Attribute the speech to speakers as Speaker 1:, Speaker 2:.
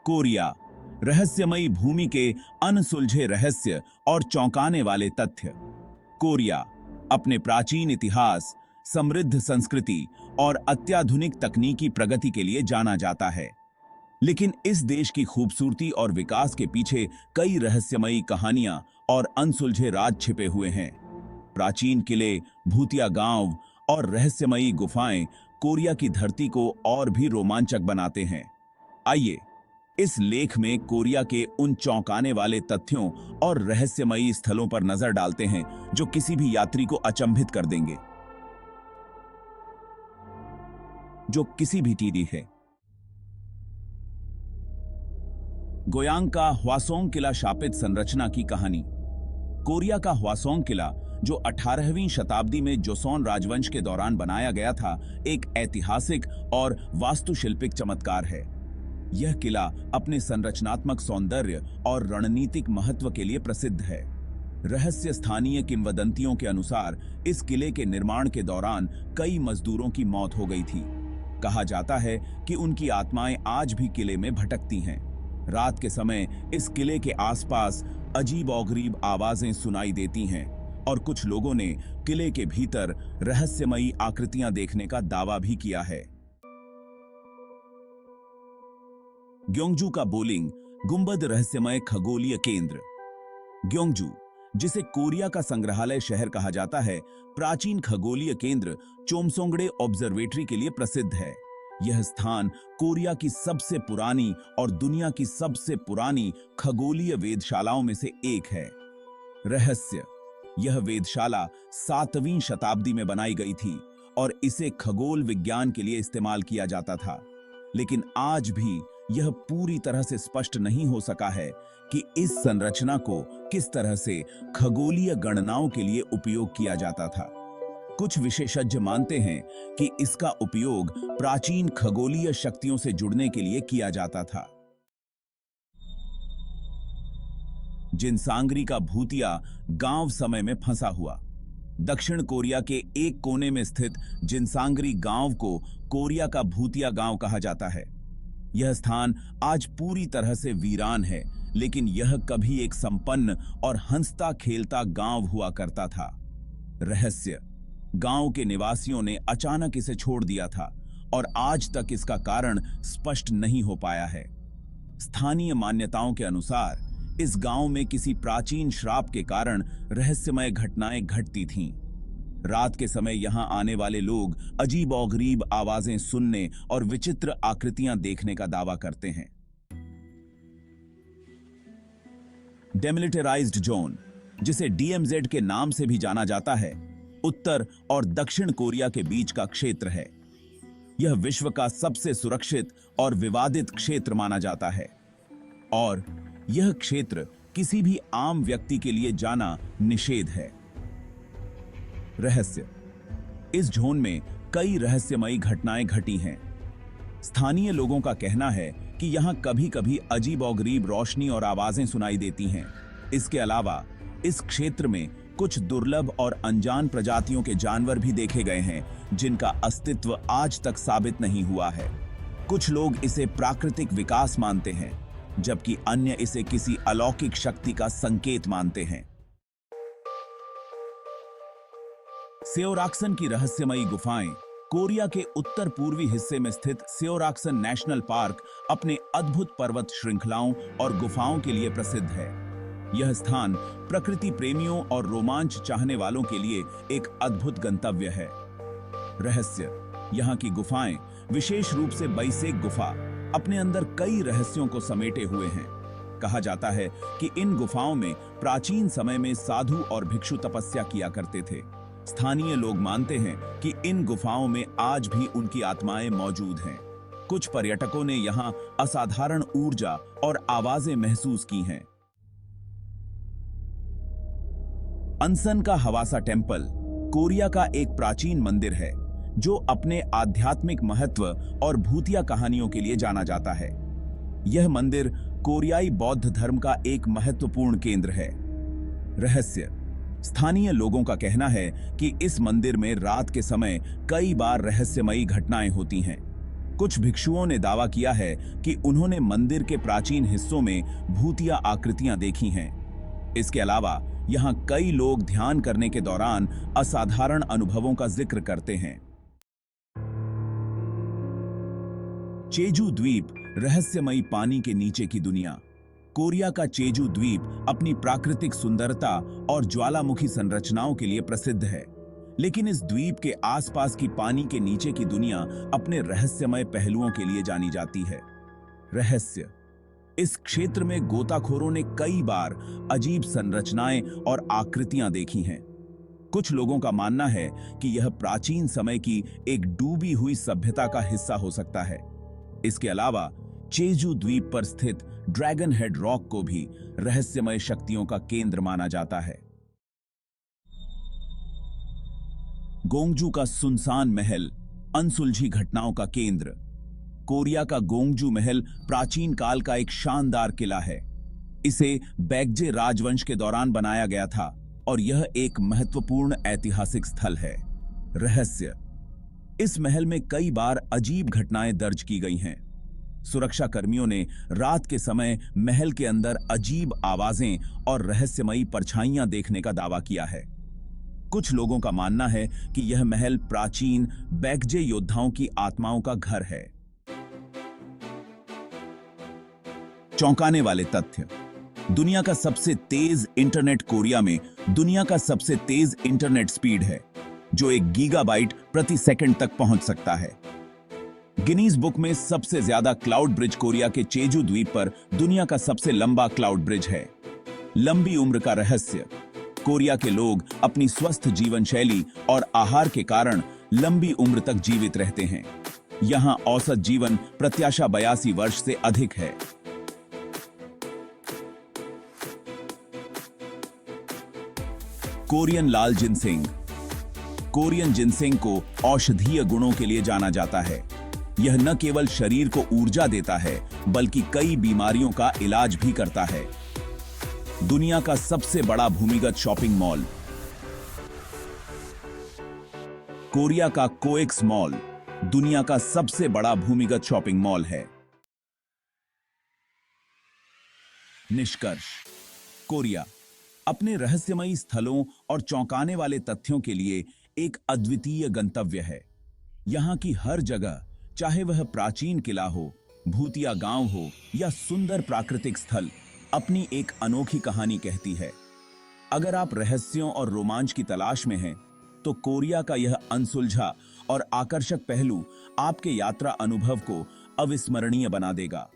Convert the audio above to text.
Speaker 1: Korea, रहस्यमयी भूमि के अनसुलझे रहस्य और चौंकाने वाले तथ्य। कोरिया अपने प्राचीन इतिहास, समृद्ध संस्कृति और अत्याधुनिक तकनीकी प्रगति के लिए जाना जाता है। लेकिन इस देश की खूबसूरती और विकास के पीछे कई रहस्यमयी कहानियां और अनसुलझे राज छिपे हुए हैं। प्राचीन किले, भूतिया गांव और रहस्यमयी गुफाएं कोरिया की धरती को और भी रोमांचक बनाते हैं। आइए इस लेख में कोरिया के उन चौंकाने वाले तथ्यों और रहस्यमयी स्थलों पर नजर डालते हैं जो किसी भी यात्री को अचंभित कर देंगे। जो किसी भी टीडी है। गोयांग का ह्वासोंग किला शापित संरचना की कहानी। कोरिया का ह्वासोंग किला, जो 18वीं शताब्दी में जोसोन राजवंश के दौरान बनाया गया था, एक ऐतिहासिक और वास्तुशिल्पिक चमत्कार है। यह किला अपने संरचनात्मक सौंदर्य और रणनीतिक महत्व के लिए प्रसिद्ध है। रहस्य स्थानीय किंवदंतियों के अनुसार इस किले के निर्माण के दौरान कई मजदूरों की मौत हो गई थी। कहा जाता है कि उनकी आत्माएं आज भी किले में भटकती हैं। रात के समय इस किले के आसपास अजीब-ओ-गरीब आवाजें सुनाई देती हैं और कुछ लोगों ने किले के भीतर रहस्यमयी आकृतियां देखने का दावा भी किया है। ग्योंगजू का बोलिंग गुंबद रहस्यमय खगोलीय केंद्र। ग्योंगजू, जिसे कोरिया का संग्रहालय शहर कहा जाता है, प्राचीन खगोलीय केंद्र चोमसोंगड़े ऑब्जर्वेटरी के लिए प्रसिद्ध है। यह स्थान कोरिया की सबसे पुरानी और दुनिया की सबसे पुरानी खगोलीय वेधशालाओं में से एक है। रहस्य: यह वेधशाला 7वीं शताब्दी में बनाई गई थी और इसे खगोल विज्ञान के लिए इस्तेमाल किया जाता था। लेकिन आज भी यह पूरी तरह से स्पष्ट नहीं हो सका है कि इस संरचना को किस तरह से खगोलीय गणनाओं के लिए उपयोग किया जाता था। कुछ विशेषज्ञ मानते हैं कि इसका उपयोग प्राचीन खगोलीय शक्तियों से जुड़ने के लिए किया जाता था। जिनसांगरी का भूतिया गांव समय में फंसा हुआ। दक्षिण कोरिया के एक कोने में स्थित जिनसांगरी गांव को कोरिया का भूतिया गांव कहा जाता है। यह स्थान आज पूरी तरह से वीरान है, लेकिन यह कभी एक संपन्न और हंसता खेलता गांव हुआ करता था। रहस्य: गांव के निवासियों ने अचानक इसे छोड़ दिया था और आज तक इसका कारण स्पष्ट नहीं हो पाया है। स्थानीय मान्यताओं के अनुसार इस गांव में किसी प्राचीन श्राप के कारण रहस्यमय घटनाएं घटती थीं। रात के समय यहां आने वाले लोग अजीब-ओ-गरीब आवाजें सुनने और विचित्र आकृतियां देखने का दावा करते हैं। डेमिलिटराइज्ड जोन, जिसे डीएमजेड के नाम से भी जाना जाता है, उत्तर और दक्षिण कोरिया के बीच का क्षेत्र है। यह विश्व का सबसे सुरक्षित और विवादित क्षेत्र माना जाता है और यह क्षेत्र किसी भी आम व्यक्ति के लिए जाना निषेध है। रहस्य: इस जोन में कई रहस्यमयी घटनाएं घटी हैं। स्थानीय लोगों का कहना है कि यहां कभी-कभी अजीब-ओ-गरीब रोशनी और आवाजें सुनाई देती हैं। इसके अलावा इस क्षेत्र में कुछ दुर्लभ और अनजान प्रजातियों के जानवर भी देखे गए हैं, जिनका अस्तित्व आज तक साबित नहीं हुआ है। कुछ लोग इसे प्राकृतिक विकास मानते हैं, जबकि अन्य इसे किसी अलौकिक शक्ति का संकेत मानते हैं। सेओराक्सन की रहस्यमयी गुफाएं। कोरिया के उत्तर पूर्वी हिस्से में स्थित सेओराक्सन नेशनल पार्क अपने अद्भुत पर्वत श्रृंखलाओं और गुफाओं के लिए प्रसिद्ध है। यह स्थान प्रकृति प्रेमियों और रोमांच चाहने वालों के लिए एक अद्भुत गंतव्य है। रहस्य: यहाँ की गुफाएं, विशेष रूप से बैसेक गुफा, अपने अंदर कई रहस्यों को समेटे हुए हैं। कहा जाता है कि इन गुफाओं में प्राचीन समय में साधु और भिक्षु तपस्या किया करते थे। स्थानीय लोग मानते हैं कि इन गुफाओं में आज भी उनकी आत्माएं मौजूद हैं। कुछ पर्यटकों ने यहां असाधारण ऊर्जा और आवाजें महसूस की हैं। अनसन का हवासा टेम्पल कोरिया का एक प्राचीन मंदिर है, जो अपने आध्यात्मिक महत्व और भूतिया कहानियों के लिए जाना जाता है। यह मंदिर कोरियाई बौद्ध धर्म का एक महत्वपूर्ण केंद्र है। रहस्य: स्थानीय लोगों का कहना है कि इस मंदिर में रात के समय कई बार रहस्यमयी घटनाएं होती हैं। कुछ भिक्षुओं ने दावा किया है कि उन्होंने मंदिर के प्राचीन हिस्सों में भूतिया आकृतियां देखी हैं। इसके अलावा यहां कई लोग ध्यान करने के दौरान असाधारण अनुभवों का जिक्र करते हैं। चेजू द्वीप, रहस्यमयी पानी के नीचे की दुनिया। कोरिया का चेजू द्वीप अपनी प्राकृतिक सुंदरता और ज्वालामुखी संरचनाओं के लिए प्रसिद्ध है, लेकिन इस द्वीप के आसपास की पानी के नीचे की दुनिया अपने रहस्यमय पहलुओं के लिए जानी जाती है। रहस्य। इस क्षेत्र में गोताखोरों ने कई बार अजीब संरचनाएं और आकृतियां देखी हैं। कुछ लोगों का मानना है कि यह प्राचीन समय की एक डूबी हुई सभ्यता का हिस्सा हो सकता है। इसके अलावा चेजू द्वीप पर स्थित ड्रैगन हेड रॉक को भी रहस्यमय शक्तियों का केंद्र माना जाता है। गोंगजू का सुनसान महल, अनसुलझी घटनाओं का केंद्र। कोरिया का गोंगजू महल प्राचीन काल का एक शानदार किला है। इसे बैकजे राजवंश के दौरान बनाया गया था और यह एक महत्वपूर्ण ऐतिहासिक स्थल है। रहस्य। इस महल में कई बार अजीब घटनाएं दर्ज की गई हैं। सुरक्षा कर्मियों ने रात के समय महल के अंदर अजीब आवाजें और रहस्यमयी परछाइयां देखने का दावा किया है। कुछ लोगों का मानना है कि यह महल प्राचीन बैकजे योद्धाओं की आत्माओं का घर है। चौंकाने वाले तथ्य। दुनिया का सबसे तेज इंटरनेट कोरिया में दुनिया का सबसे तेज इंटरनेट स्पीड है, जो 1 गीगाबाइट प्रति सेकंड तक पहुंच सकता है। गिनीज बुक में सबसे ज्यादा क्लाउड ब्रिज कोरिया के चेजू द्वीप पर दुनिया का सबसे लंबा क्लाउड ब्रिज है। लंबी उम्र का रहस्य। कोरिया के लोग अपनी स्वस्थ जीवन शैली और आहार के कारण लंबी उम्र तक जीवित रहते हैं। यहां औसत जीवन प्रत्याशा 82 वर्ष से अधिक है। कोरियन लाल जिनसेंग। कोरियन जिनसेंग को औषधीय गुणों के लिए जाना जाता है। यह न केवल शरीर को ऊर्जा देता है, बल्कि कई बीमारियों का इलाज भी करता है। दुनिया का सबसे बड़ा भूमिगत शॉपिंग मॉल। कोरिया का कोएक्स मॉल दुनिया का सबसे बड़ा भूमिगत शॉपिंग मॉल है। निष्कर्ष। कोरिया अपने रहस्यमयी स्थलों और चौंकाने वाले तथ्यों के लिए एक अद्वितीय गंतव्य है। यहां की हर जगह, चाहे वह प्राचीन किला हो, भूतिया गांव हो या सुंदर प्राकृतिक स्थल, अपनी एक अनोखी कहानी कहती है। अगर आप रहस्यों और रोमांच की तलाश में हैं, तो कोरिया का यह अनसुलझा और आकर्षक पहलू आपके यात्रा अनुभव को अविस्मरणीय बना देगा।